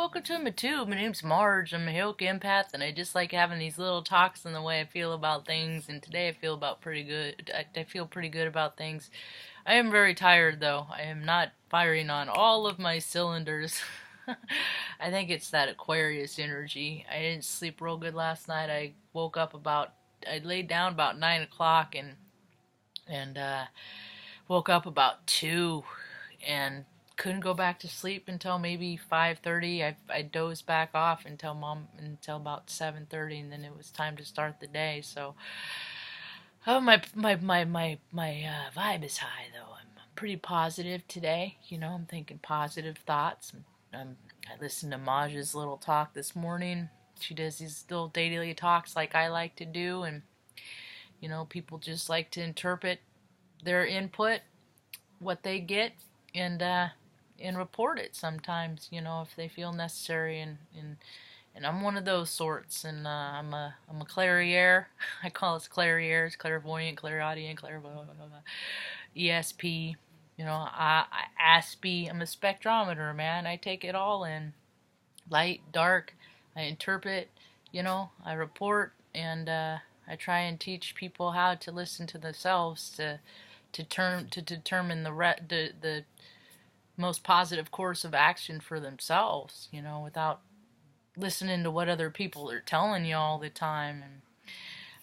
welcome to my tube. My name's Marge. I'm a Hilk empath, and I just like having these little talks on the way I feel about things. And today I feel about pretty good. I feel pretty good about things. I am very tired, though. I am not firing on all of my cylinders. I think it's that Aquarius energy. I didn't sleep real good last night. I laid down about 9 o'clock and woke up about 2 and couldn't go back to sleep until maybe 5:30. I dozed back off until about 7:30, and then it was time to start the day. So, my vibe is high though. I'm pretty positive today. I'm thinking positive thoughts. I listened to Marge's little talk this morning. She does these little daily talks like I like to do, and people just like to interpret their input, what they get, and report it sometimes, if they feel necessary, and I'm one of those sorts, and I'm a clairier. I call us clairiers, clairvoyant, clairaudient, clairvoyant, ESP, ASP. I'm a spectrometer, man. I take it all in, light, dark. I interpret, I report, and I try and teach people how to listen to themselves to determine the most positive course of action for themselves, without listening to what other people are telling you all the time. And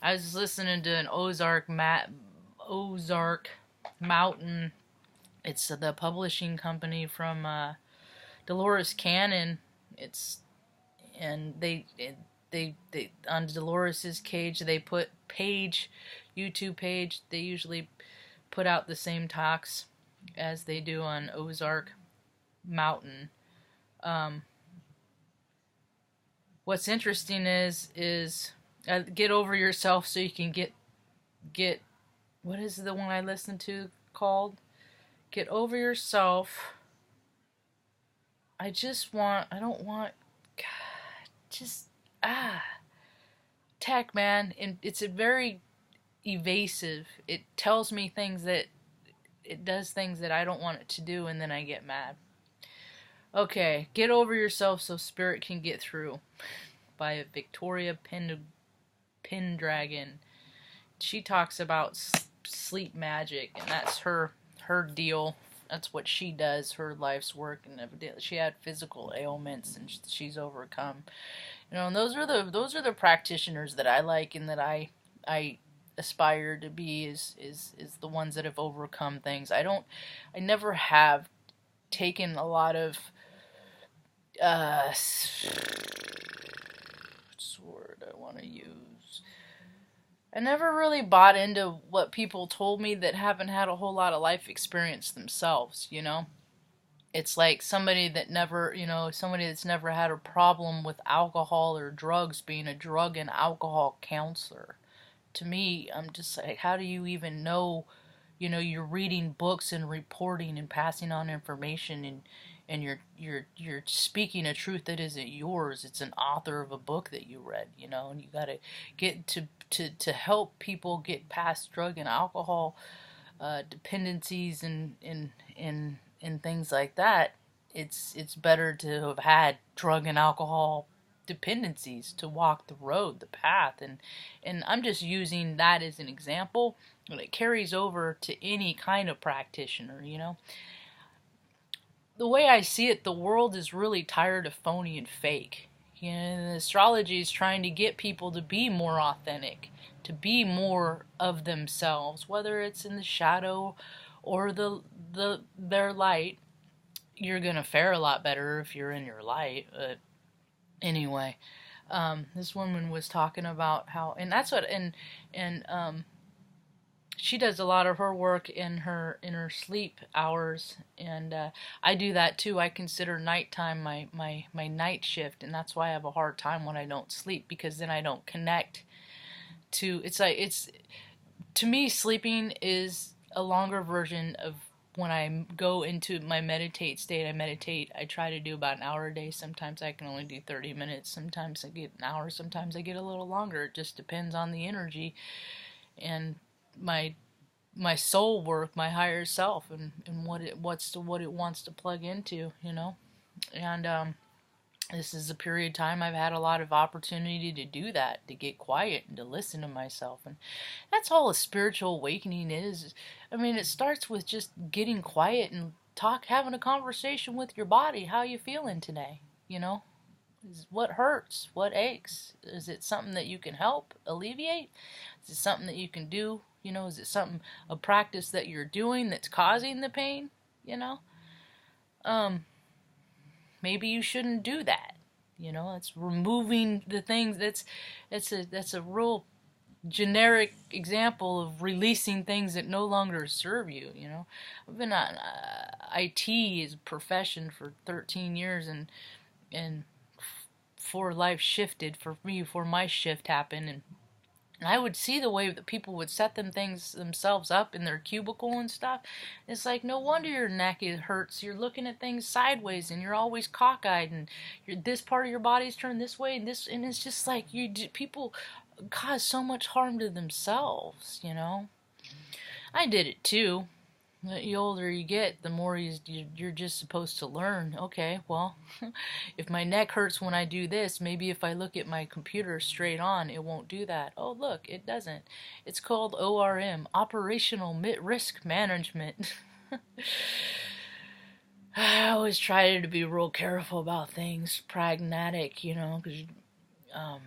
I was listening to an Ozark Mountain. It's the publishing company from Dolores Cannon. They on Dolores's YouTube page, they usually put out the same talks as they do on Ozark Mountain. What's interesting is get over yourself so you can get what is the one I listened to called? Get over yourself. I don't want God, just tech, man, and it's a very evasive. It tells me it does things that I don't want it to do, and then I get mad. Okay, Get Over Yourself So Spirit Can Get Through by Victoria Pendragon. She talks about sleep magic, and that's her deal. That's what she does, her life's work, and evidently she had physical ailments, and she's overcome. And those are the practitioners that I like, and that I aspire to be is the ones that have overcome things. I never have taken a lot of what's the word I want to use? I never really bought into what people told me that haven't had a whole lot of life experience themselves, It's like somebody that's never had a problem with alcohol or drugs being a drug and alcohol counselor. To me, I'm just like, how do you even know? You're reading books and reporting and passing on information, and you're speaking a truth that isn't yours. It's an author of a book that you read, and you got to get to help people get past drug and alcohol dependencies and things like that. It's better to have had drug and alcohol dependencies to walk the road, the path, and I'm just using that as an example, and it carries over to any kind of practitioner. The way I see it, the world is really tired of phony and fake. And astrology is trying to get people to be more authentic, to be more of themselves, whether it's in the shadow or their light. You're gonna fare a lot better if you're in your light. Anyway, this woman was talking about how, and that's what, and she does a lot of her work in her sleep hours, and I do that too. I consider nighttime my night shift, and that's why I have a hard time when I don't sleep, because then I don't connect to. To me, sleeping is a longer version of when I go into my meditate state. I try to do about an hour a day. Sometimes I can only do 30 minutes. Sometimes I get an hour. Sometimes I get a little longer. It just depends on the energy and my soul work, my higher self, and what it wants to plug into, And This is a period of time I've had a lot of opportunity to do that, to get quiet and to listen to myself. And that's all a spiritual awakening is. I mean, it starts with just getting quiet and having a conversation with your body. How you feeling today? You know, what hurts? What aches? Is it something that you can help alleviate? Is it something that you can do? You know, is it a practice that you're doing that's causing the pain? You know, um, maybe you shouldn't do that. You know, it's removing the things. That's a real generic example of releasing things that no longer serve you. You know, I've been on IT as a profession for 13 years, and before life shifted for me, before my shift happened, and I would see the way that people would set themselves up in their cubicle and stuff. It's like, no wonder your neck hurts. You're looking at things sideways, and you're always cockeyed, and this part of your body's turned this way, and it's just like people cause so much harm to themselves. You know, I did it too. The older you get, the more you're just supposed to learn. Okay, well, if my neck hurts when I do this, maybe if I look at my computer straight on, it won't do that. Oh, look, it doesn't. It's called ORM, Operational Risk Management. I always try to be real careful about things, pragmatic, you know, because I've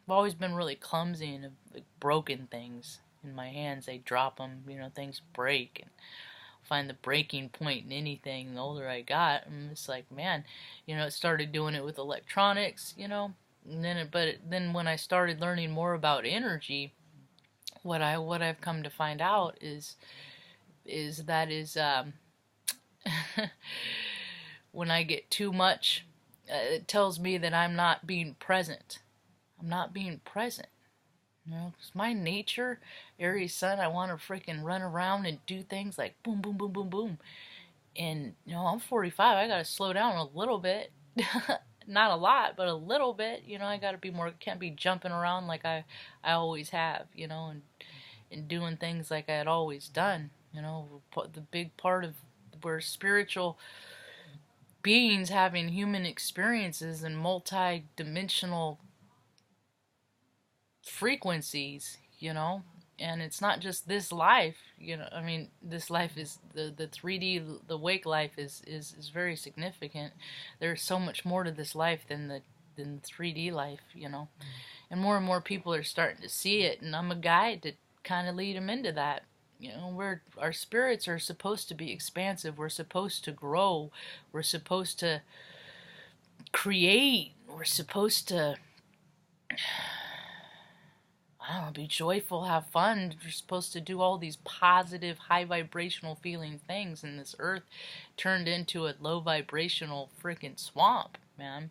always been really clumsy and like, broken things in my hands. They drop them, you know, things break, and find the breaking point in anything. The older I got, and it's like, man, you know, it started doing it with electronics, you know, and then when I started learning more about energy, what I've come to find out is that when I get too much, it tells me that I'm not being present. I'm not being present. You know, 'cause my nature, Aries Sun, I want to freaking run around and do things like boom, boom, boom, boom, boom. And, you know, I'm 45. I got to slow down a little bit. Not a lot, but a little bit. You know, I got to be more, can't be jumping around like I always have, you know, and doing things like I had always done. You know, the big part of where spiritual beings having human experiences and multi-dimensional frequencies, you know, and it's not just this life, you know. I mean, this life is the 3D, the wake life is very significant. There's so much more to this life than the 3D life, you know, and more people are starting to see it, and I'm a guide to kind of lead them into that. You know, our spirits are supposed to be expansive. We're supposed to grow. We're supposed to create. We're supposed to, I don't know, be joyful, have fun. You're supposed to do all these positive, high vibrational feeling things, and this earth turned into a low vibrational freaking swamp, man.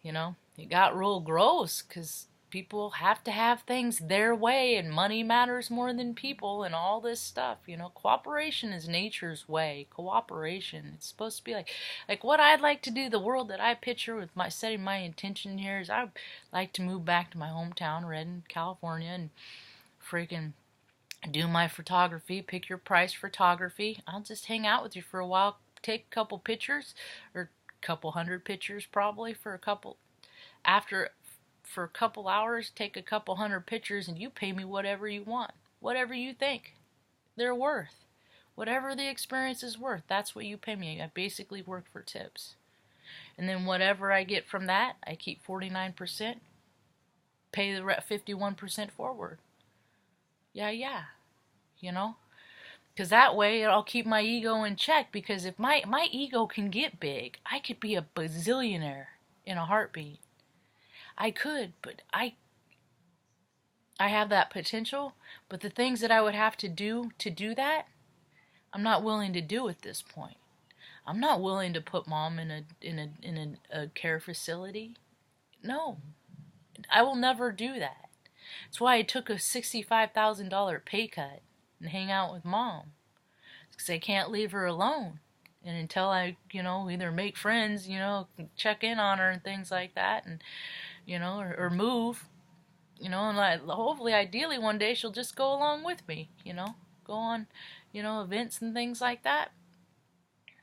You know, it got real gross because people have to have things their way, and money matters more than people, and all this stuff. You know, cooperation is nature's way. Cooperation. It's supposed to be like what I'd like to do. The world that I picture with my setting my intention here is I'd like to move back to my hometown, Redden, California, and freaking do my photography. Pick your price photography. I'll just hang out with you for a while, take a couple pictures, or a couple hundred pictures probably for a couple after. For a couple hours, take a couple hundred pictures, and you pay me whatever you want, whatever you think they're worth, whatever the experience is worth. That's what you pay me. I basically work for tips, and then whatever I get from that, I keep 49%, pay the 51% forward. Yeah, you know, because that way I'll keep my ego in check. Because if my ego can get big, I could be a bazillionaire in a heartbeat. I could, but I have that potential, but the things that I would have to do that, I'm not willing to do at this point. I'm not willing to put mom in a care facility. No, I will never do that. That's why I took a $65,000 pay cut and hang out with mom, because I can't leave her alone. And until I, you know, either make friends, you know, check in on her and things like that, and you know, or move, you know, and hopefully, ideally, one day she'll just go along with me, you know, go on, you know, events and things like that.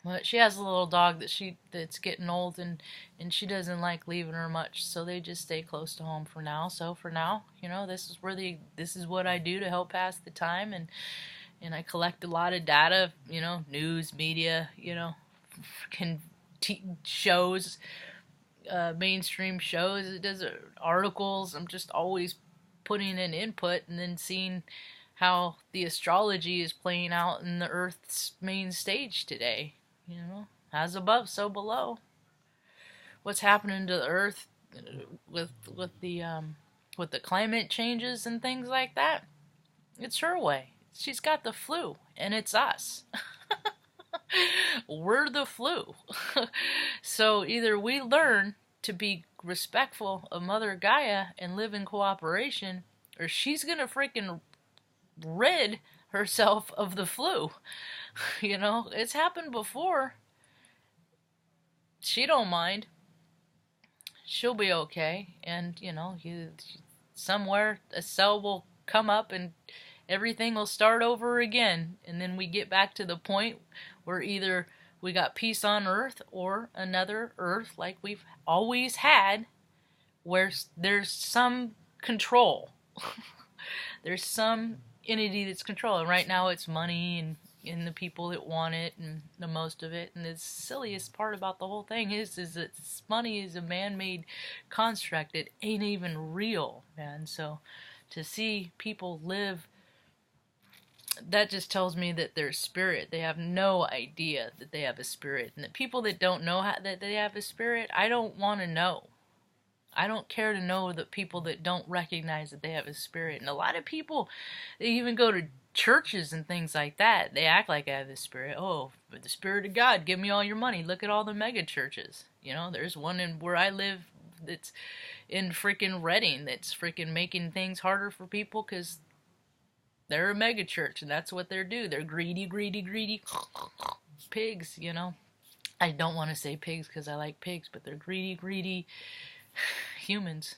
But she has a little dog that's getting old, and she doesn't like leaving her much, so they just stay close to home for now. So for now, this is what I do to help pass the time, and I collect a lot of data, news, media, can shows, mainstream shows. It does articles. I'm just always putting in input and then seeing how the astrology is playing out in the Earth's main stage today. As above, so below. What's happening to the Earth with the climate changes and things like that? It's her way. She's got the flu, and it's us. We're the flu. So either we learn to be respectful of Mother Gaia and live in cooperation, or she's gonna freaking rid herself of the flu. It's happened before. She don't mind. She'll be okay. And, somewhere a cell will come up and everything will start over again. And then we get back to the point where either we got peace on Earth or another Earth like we've always had, where there's some control. There's some entity that's controlling. Right now it's money and the people that want it and the most of it. And the silliest part about the whole thing is that money is a man-made construct. It ain't even real, man. So to see people live, that just tells me that their spirit, they have no idea that they have a spirit. And the people that don't know that they have a spirit, I don't want to know. I don't care to know the people that don't recognize that they have a spirit. And a lot of people, they even go to churches and things like that. They act like I have a spirit. Oh, but the Spirit of God, give me all your money. Look at all the mega churches. There's one in where I live that's in freaking Reading that's freaking making things harder for people because they're a mega church and that's what they do. They're greedy, greedy, greedy pigs, I don't want to say pigs because I like pigs, but they're greedy, greedy humans.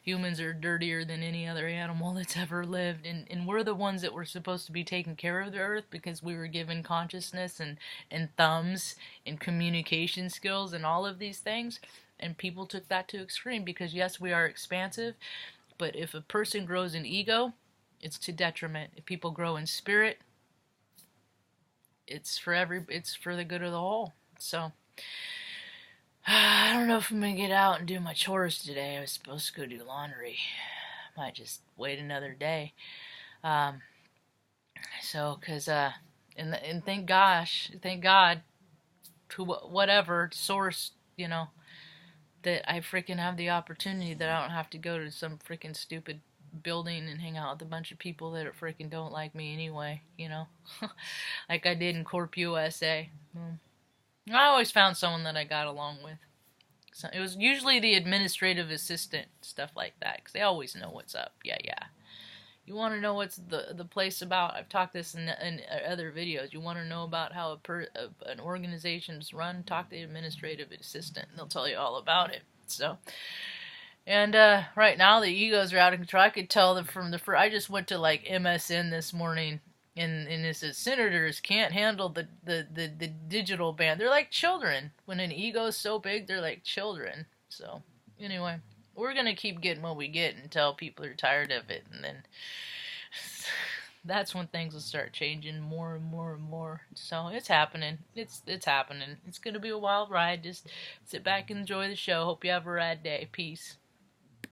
Humans are dirtier than any other animal that's ever lived, and we're the ones that were supposed to be taking care of the earth because we were given consciousness and thumbs and communication skills and all of these things, and people took that to extreme because yes, we are expansive, but if a person grows in ego, it's to detriment. If people grow in spirit, it's for the good of the whole. So I don't know if I'm going to get out and do my chores today. I was supposed to go do laundry. Might just wait another day. And thank God, to whatever source, that I freaking have the opportunity that I don't have to go to some freaking stupid building and hang out with a bunch of people that freaking don't like me anyway, like I did in Corp USA. I always found someone that I got along with. So it was usually the administrative assistant, stuff like that, because they always know what's up. Yeah. You want to know what's the place about? I've talked this in other videos. You want to know about how an organization is run? Talk to the administrative assistant, and they'll tell you all about it. So, and right now the egos are out of control. I could tell that from I just went to like MSN this morning. And it says senators can't handle the digital ban. They're like children. When an ego's so big, they're like children. So anyway, we're gonna keep getting what we get until people are tired of it, and then that's when things will start changing more and more and more. So it's happening. It's happening. It's gonna be a wild ride. Just sit back and enjoy the show. Hope you have a rad day. Peace.